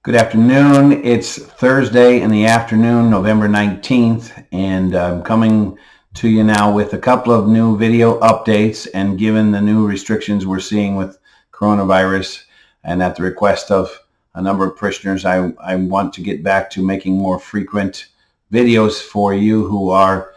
Good afternoon. It's Thursday in the afternoon, November 19th, and I'm coming to you now with a couple of new video updates. And given the new restrictions we're seeing with coronavirus, and at the request of a number of parishioners, I want to get back to making more frequent videos for you who are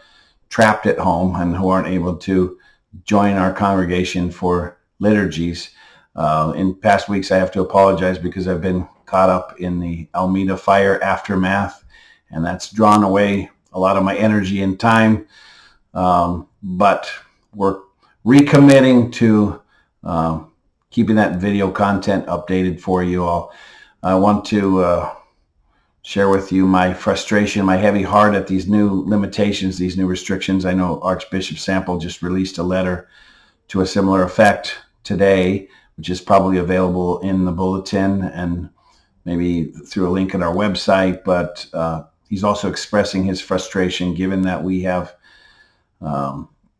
trapped at home and who aren't able to join our congregation for liturgies. In past weeks, I have to apologize because I've been caught up in the Alameda fire aftermath, and that's drawn away a lot of my energy and time. But we're recommitting to keeping that video content updated for you all. I want to share with you my frustration, my heavy heart at these new limitations, these new restrictions. I know Archbishop Sample just released a letter to a similar effect today, which is probably available in the bulletin and maybe through a link on our website. But he's also expressing his frustration given that we have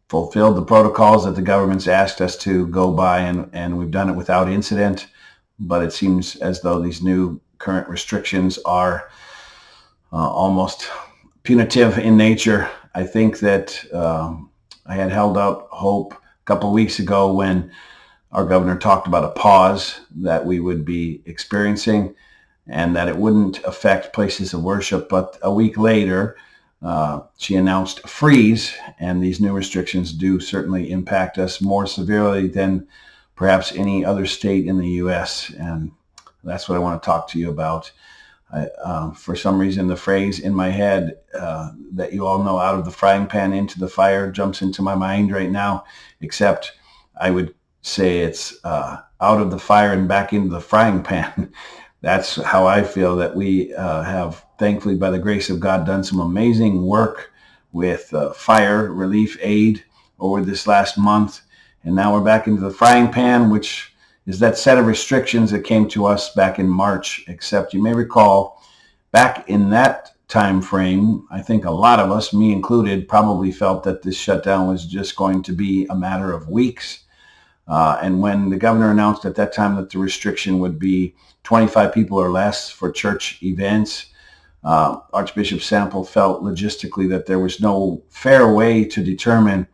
fulfilled the protocols that the government's asked us to go by, and we've done it without incident. But it seems as though these new current restrictions are almost punitive in nature. I think that I had held out hope a couple of weeks ago when our governor talked about a pause that we would be experiencing and that it wouldn't affect places of worship. But a week later, she announced a freeze, and these new restrictions do certainly impact us more severely than perhaps any other state in the U.S. And that's what I want to talk to you about. For some reason, the phrase in my head that you all know, out of the frying pan into the fire, jumps into my mind right now, except I would say it's out of the fire and back into the frying pan. That's how I feel that we have, thankfully, by the grace of God, done some amazing work with fire relief aid over this last month. And now we're back into the frying pan, which is that set of restrictions that came to us back in March. Except you may recall, back in that time frame, I think a lot of us, me included, probably felt that this shutdown was just going to be a matter of weeks. And when the governor announced at that time that the restriction would be 25 people or less for church events, Archbishop Sample felt logistically that there was no fair way to determine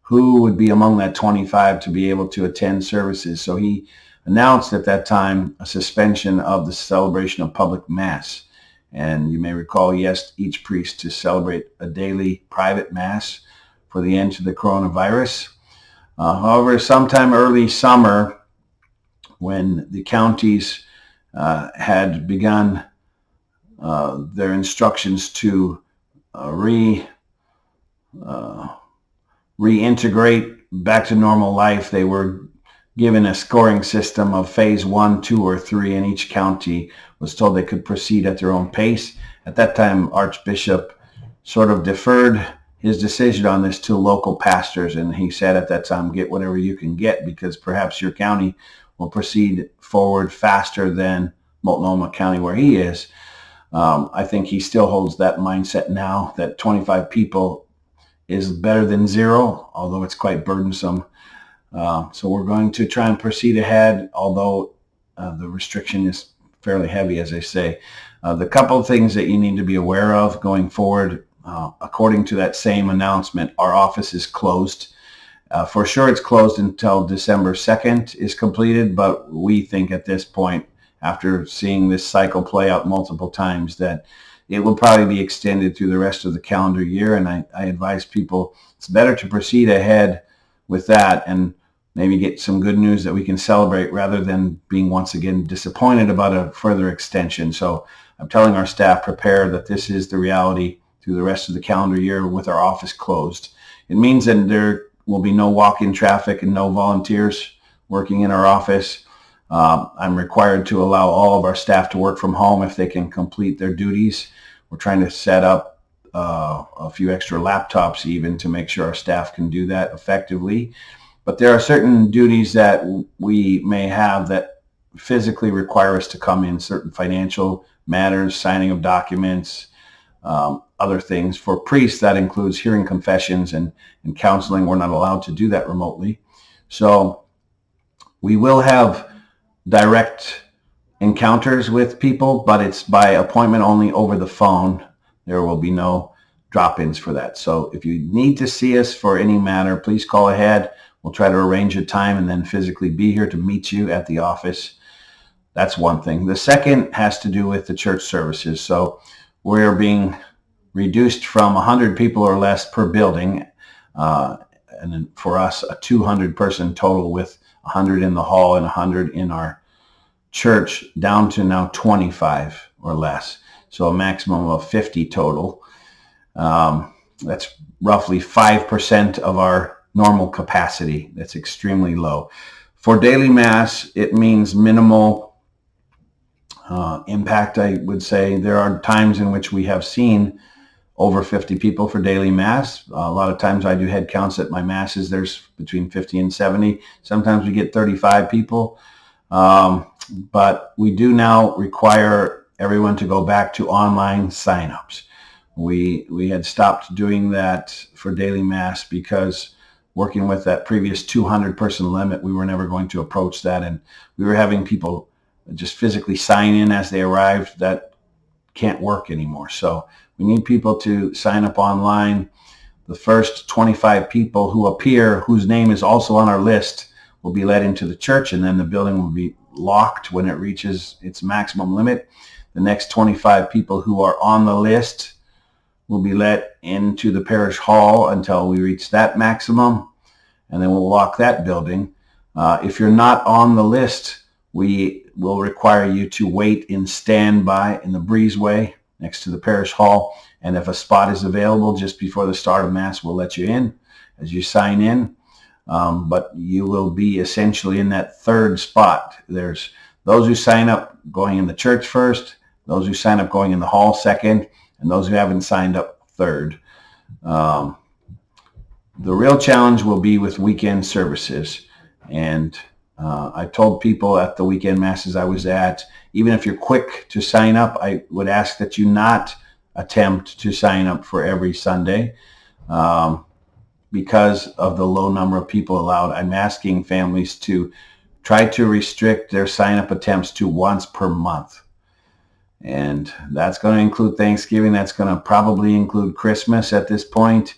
who would be among that 25 to be able to attend services. So he announced at that time a suspension of the celebration of public mass. And you may recall he asked each priest to celebrate a daily private mass for the end to the coronavirus. However, sometime early summer, when the counties had begun their instructions to reintegrate back to normal life, they were given a scoring system of phase 1, 2, or 3, and each county was told they could proceed at their own pace. At that time, Archbishop sort of deferred his decision on this to local pastors, and he said at that time, get whatever you can get, because perhaps your county will proceed forward faster than Multnomah County where he is. I think he still holds that mindset now, that 25 people is better than 0, although it's quite burdensome. So we're going to try and proceed ahead, although the restriction is fairly heavy, as I say. The couple of things that you need to be aware of going forward, according to that same announcement, our office is closed. For sure, it's closed until December 2nd is completed, but we think at this point, after seeing this cycle play out multiple times, that it will probably be extended through the rest of the calendar year. And I advise people it's better to proceed ahead with that and maybe get some good news that we can celebrate rather than being once again disappointed about a further extension. So I'm telling our staff, prepare that this is the reality through the rest of the calendar year with our office closed. It means that there will be no walk-in traffic and no volunteers working in our office. I'm required to allow all of our staff to work from home if they can complete their duties. We're trying to set up a few extra laptops even to make sure our staff can do that effectively. But there are certain duties that we may have that physically require us to come in, certain financial matters, signing of documents, other things. For priests, that includes hearing confessions and counseling. We're not allowed to do that remotely. So we will have direct encounters with people, but it's by appointment only over the phone. There will be no drop-ins for that. So if you need to see us for any matter, please call ahead. We'll try to arrange a time and then physically be here to meet you at the office. That's one thing. The second has to do with the church services. So we're being reduced from 100 people or less per building, and then for us, a 200-person total with 100 in the hall and 100 in our church, down to now 25 or less. So a maximum of 50 total. That's roughly 5% of our normal capacity. That's extremely low. For daily mass, it means minimal impact, I would say. There are times in which we have seen over 50 people for daily mass. A lot of times I do head counts at my masses. There's between 50 and 70. Sometimes we get 35 people. But we do now require everyone to go back to online signups. We had stopped doing that for daily mass because working with that previous 200-person limit, we were never going to approach that. And we were having people just physically sign in as they arrived. That can't work anymore. So we need people to sign up online. The first 25 people who appear, whose name is also on our list, will be led into the church, and then the building will be locked when it reaches its maximum limit. The next 25 people who are on the list will be let into the parish hall until we reach that maximum, and then we'll lock that building. If you're not on the list, we will require you to wait in standby in the breezeway next to the parish hall, and if a spot is available just before the start of Mass, we'll let you in as you sign in. But you will be essentially in that third spot. There's those who sign up going in the church first, those who sign up going in the hall second, and those who haven't signed up third. The real challenge will be with weekend services. And I told people at the weekend masses I was at, even if you're quick to sign up, I would ask that you not attempt to sign up for every Sunday. Because of the low number of people allowed, I'm asking families to try to restrict their sign-up attempts to once per month. And that's going to include Thanksgiving. That's going to probably include Christmas at this point.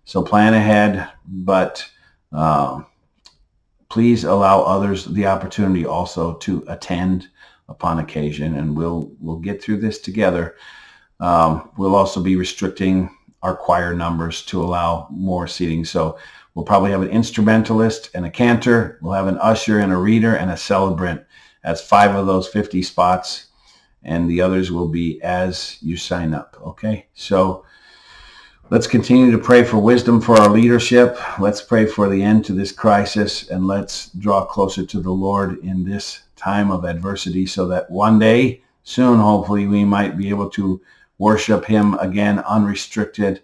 So plan ahead, but please allow others the opportunity also to attend upon occasion, and we'll get through this together. We'll also be restricting our choir numbers to allow more seating. So we'll probably have an instrumentalist and a cantor. We'll have an usher and a reader and a celebrant. That's 5 of those 50 spots, and the others will be as you sign up. Okay, so let's continue to pray for wisdom for our leadership. Let's pray for the end to this crisis, and let's draw closer to the Lord in this time of adversity so that one day, soon, hopefully, we might be able to worship him again unrestricted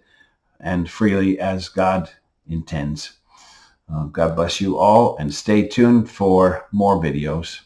and freely as God intends. God bless you all, and stay tuned for more videos.